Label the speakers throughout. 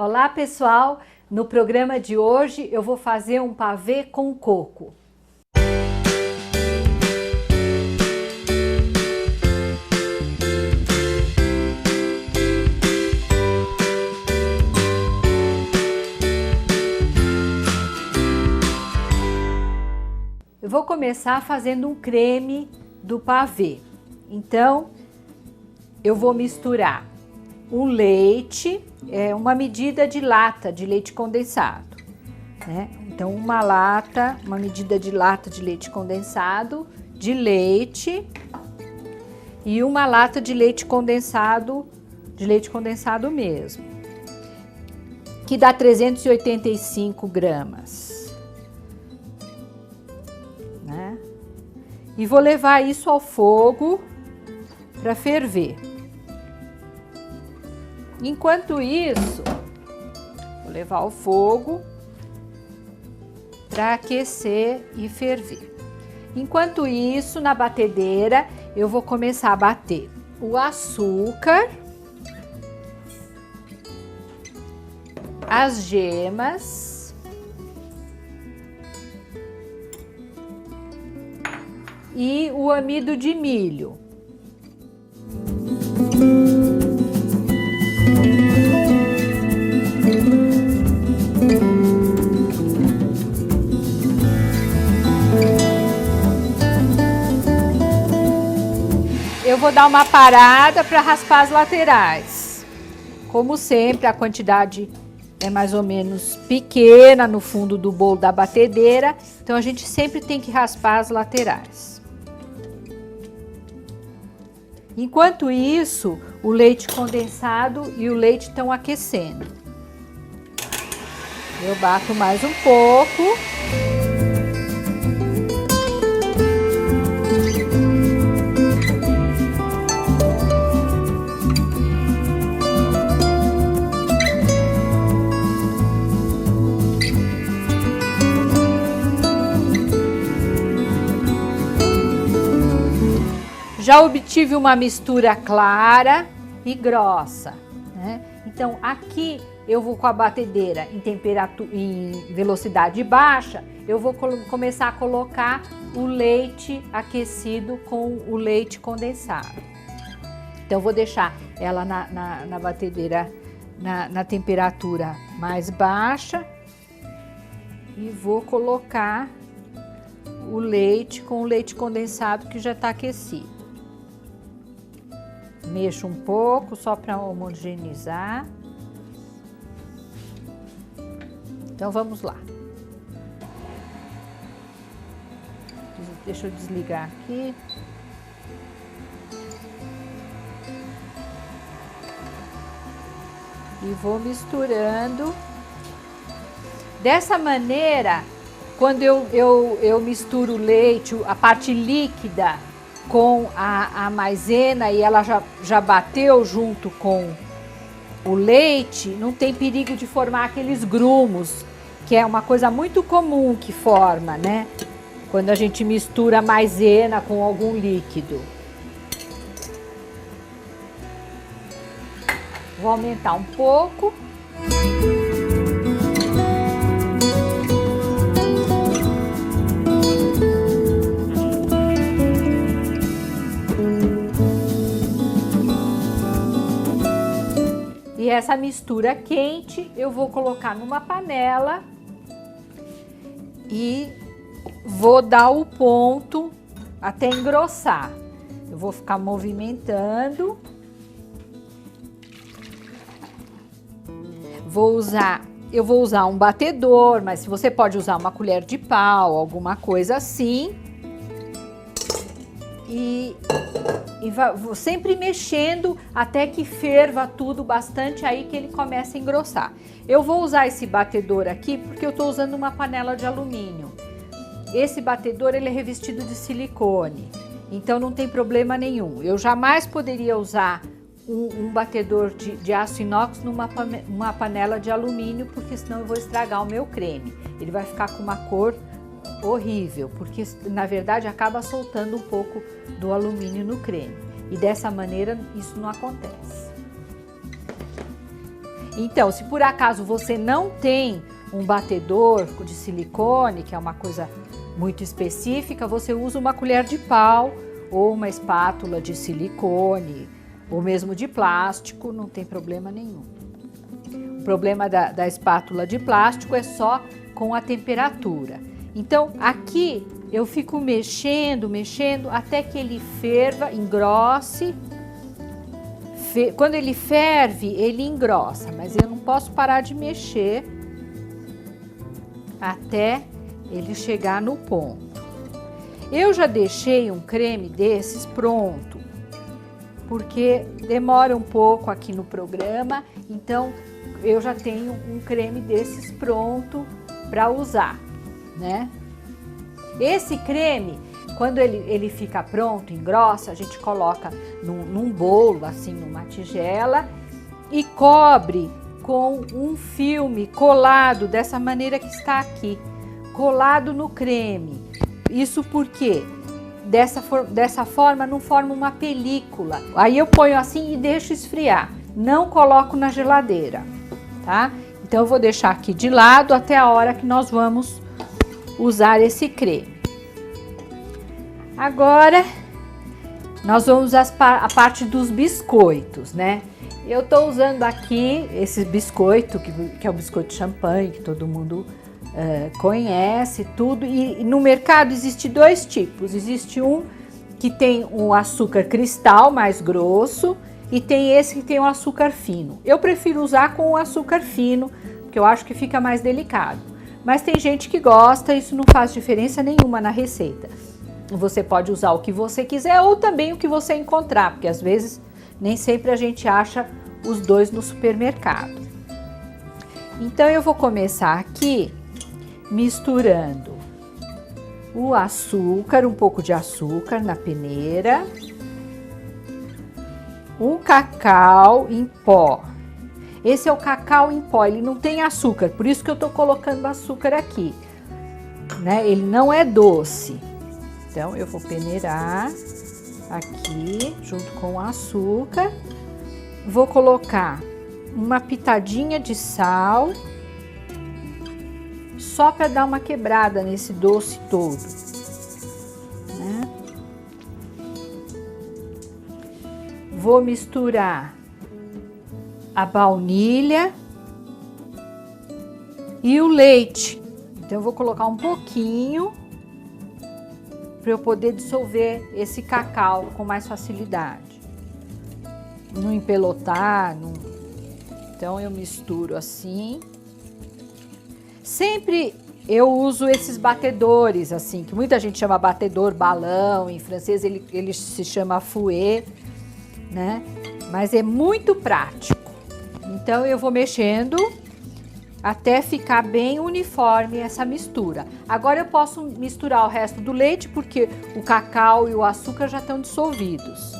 Speaker 1: Olá pessoal, no programa de hoje eu vou fazer um pavê com coco. Eu vou começar fazendo um creme do pavê. Então, eu vou misturar o leite, uma medida de lata de leite condensado, né? Então, uma medida de lata de leite condensado, de leite e uma lata de leite condensado mesmo, que dá 385 gramas, né? E vou levar isso ao fogo para ferver. Enquanto isso, vou levar ao fogo para aquecer e ferver. Enquanto isso, na batedeira, eu vou começar a bater o açúcar, as gemas e o amido de milho. Eu vou dar uma parada para raspar as laterais. Como sempre, a quantidade é mais ou menos pequena no fundo do bolo da batedeira, então a gente sempre tem que raspar as laterais. Enquanto isso, o leite condensado e o leite estão aquecendo. Eu bato mais um pouco. Já obtive uma mistura clara e grossa, né? Então aqui eu vou com a batedeira em velocidade baixa, eu vou começar a colocar o leite aquecido com o leite condensado. Então eu vou deixar ela na batedeira na temperatura mais baixa e vou colocar o leite com o leite condensado que já está aquecido. Mexo um pouco só para homogeneizar. Então vamos lá. Deixa eu desligar aqui. E vou misturando. Dessa maneira, quando eu misturo o leite, a parte líquida, com a maisena e ela já bateu junto com o leite, não tem perigo de formar aqueles grumos, que é uma coisa muito comum que forma, né? Quando a gente mistura a maisena com algum líquido. Vou aumentar um pouco. E essa mistura quente eu vou colocar numa panela e vou dar o ponto até engrossar. Eu vou ficar movimentando. Eu vou usar um batedor, mas você pode usar uma colher de pau, alguma coisa assim. Vou sempre mexendo até que ferva tudo bastante, aí que ele começa a engrossar. Eu vou usar esse batedor aqui porque eu estou usando uma panela de alumínio. Esse batedor ele é revestido de silicone, então não tem problema nenhum. Eu jamais poderia usar um batedor de aço inox numa panela de alumínio, porque senão eu vou estragar o meu creme. Ele vai ficar com uma cor horrível, porque na verdade acaba soltando um pouco do alumínio no creme. E dessa maneira isso não acontece. Então, se por acaso você não tem um batedor de silicone, que é uma coisa muito específica, você usa uma colher de pau ou uma espátula de silicone, ou mesmo de plástico, não tem problema nenhum. O problema da espátula de plástico é só com a temperatura. Então, aqui eu fico mexendo até que ele ferva, engrosse. Quando ele ferve, ele engrossa, mas eu não posso parar de mexer até ele chegar no ponto. Eu já deixei um creme desses pronto, porque demora um pouco aqui no programa, então eu já tenho um creme desses pronto para usar, né? Esse creme, quando ele fica pronto, engrossa, a gente coloca num bolo, assim, numa tigela e cobre com um filme colado dessa maneira que está aqui, colado no creme. Isso porque dessa forma não forma uma película. Aí eu ponho assim e deixo esfriar, não coloco na geladeira, tá? Então eu vou deixar aqui de lado até a hora que nós vamos usar esse creme. Agora nós vamos a parte dos biscoitos, né? Eu tô usando aqui esse biscoito, que é o biscoito champanhe, que todo mundo conhece, tudo. E no mercado existe dois tipos. Existe um que tem um açúcar cristal mais grosso e tem esse que tem um açúcar fino. Eu prefiro usar com o açúcar fino, porque eu acho que fica mais delicado. Mas tem gente que gosta, isso não faz diferença nenhuma na receita. Você pode usar o que você quiser ou também o que você encontrar, porque às vezes nem sempre a gente acha os dois no supermercado. Então eu vou começar aqui misturando o açúcar, um pouco de açúcar na peneira, o cacau em pó. Esse é o cacau em pó, ele não tem açúcar, por isso que eu tô colocando açúcar aqui, né? Ele não é doce. Então eu vou peneirar aqui junto com o açúcar. Vou colocar uma pitadinha de sal, só para dar uma quebrada nesse doce todo, né? Vou misturar a baunilha e o leite. Então eu vou colocar um pouquinho para eu poder dissolver esse cacau com mais facilidade. Não empelotar, não... Então eu misturo assim. Sempre eu uso esses batedores, assim, que muita gente chama batedor balão, em francês ele se chama fouet, né? Mas é muito prático. Então eu vou mexendo até ficar bem uniforme essa mistura. Agora eu posso misturar o resto do leite, porque o cacau e o açúcar já estão dissolvidos.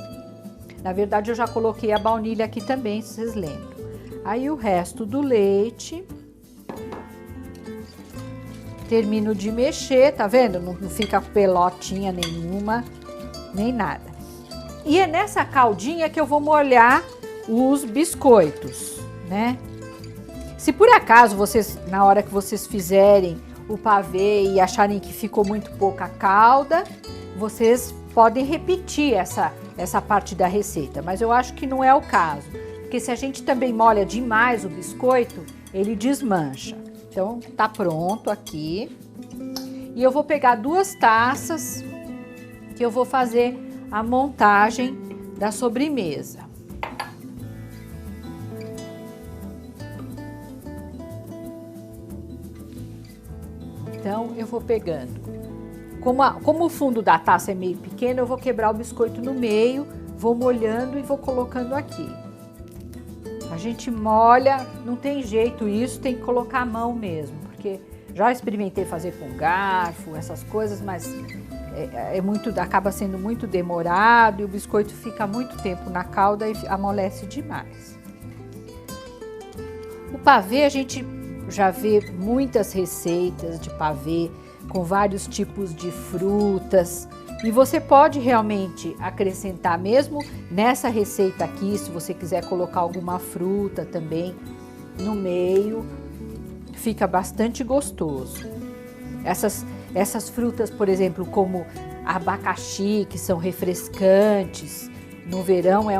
Speaker 1: Na verdade, eu já coloquei a baunilha aqui também, se vocês lembram. Aí o resto do leite. Termino de mexer, tá vendo? Não fica pelotinha nenhuma, nem nada. E é nessa caldinha que eu vou molhar os biscoitos, né? Se por acaso vocês, na hora que vocês fizerem o pavê e acharem que ficou muito pouca calda, vocês podem repetir essa parte da receita, mas eu acho que não é o caso, porque se a gente também molha demais o biscoito, ele desmancha. Então tá pronto aqui. E eu vou pegar 2 taças que eu vou fazer a montagem da sobremesa. Então eu vou pegando. Como o fundo da taça é meio pequeno, eu vou quebrar o biscoito no meio, vou molhando e vou colocando aqui. A gente molha, não tem jeito isso, tem que colocar a mão mesmo, porque já experimentei fazer com garfo, essas coisas, mas acaba sendo muito demorado e o biscoito fica muito tempo na calda e amolece demais. O pavê, a gente já vê muitas receitas de pavê com vários tipos de frutas. E você pode realmente acrescentar mesmo nessa receita aqui, se você quiser colocar alguma fruta também, no meio, fica bastante gostoso. Essas frutas, por exemplo, como abacaxi, que são refrescantes, no verão é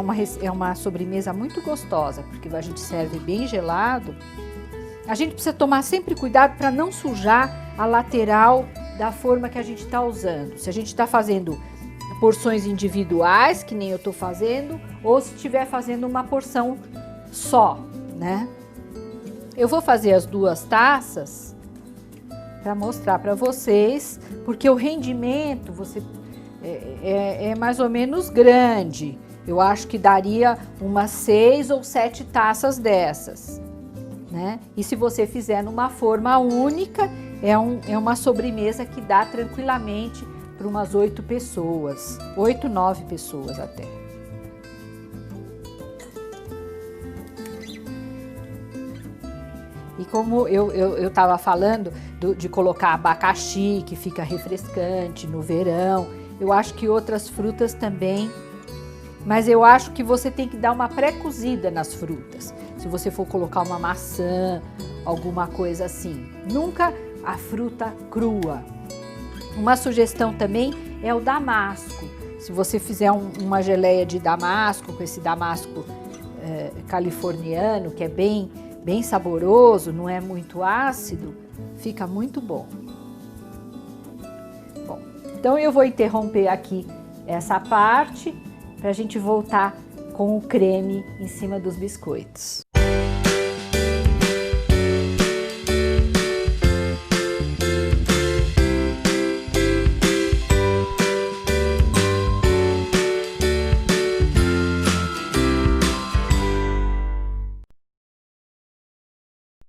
Speaker 1: uma sobremesa muito gostosa, porque a gente serve bem gelado. A gente precisa tomar sempre cuidado para não sujar a lateral da forma que a gente está usando. Se a gente está fazendo porções individuais, que nem eu estou fazendo, ou se estiver fazendo uma porção só, né? Eu vou fazer as 2 taças para mostrar para vocês, porque o rendimento é mais ou menos grande. Eu acho que daria umas 6 ou 7 taças dessas, né? E se você fizer numa forma única, é uma sobremesa que dá tranquilamente para umas 8 pessoas, 8, 9 pessoas até. E como eu estava falando de colocar abacaxi, que fica refrescante no verão, eu acho que outras frutas também, mas eu acho que você tem que dar uma pré-cozida nas frutas. Se você for colocar uma maçã, alguma coisa assim, nunca a fruta crua. Uma sugestão também é o damasco. Se você fizer uma geleia de damasco, com esse damasco californiano, que é bem saboroso, não é muito ácido, fica muito bom. Bom, então eu vou interromper aqui essa parte para a gente voltar com o creme em cima dos biscoitos.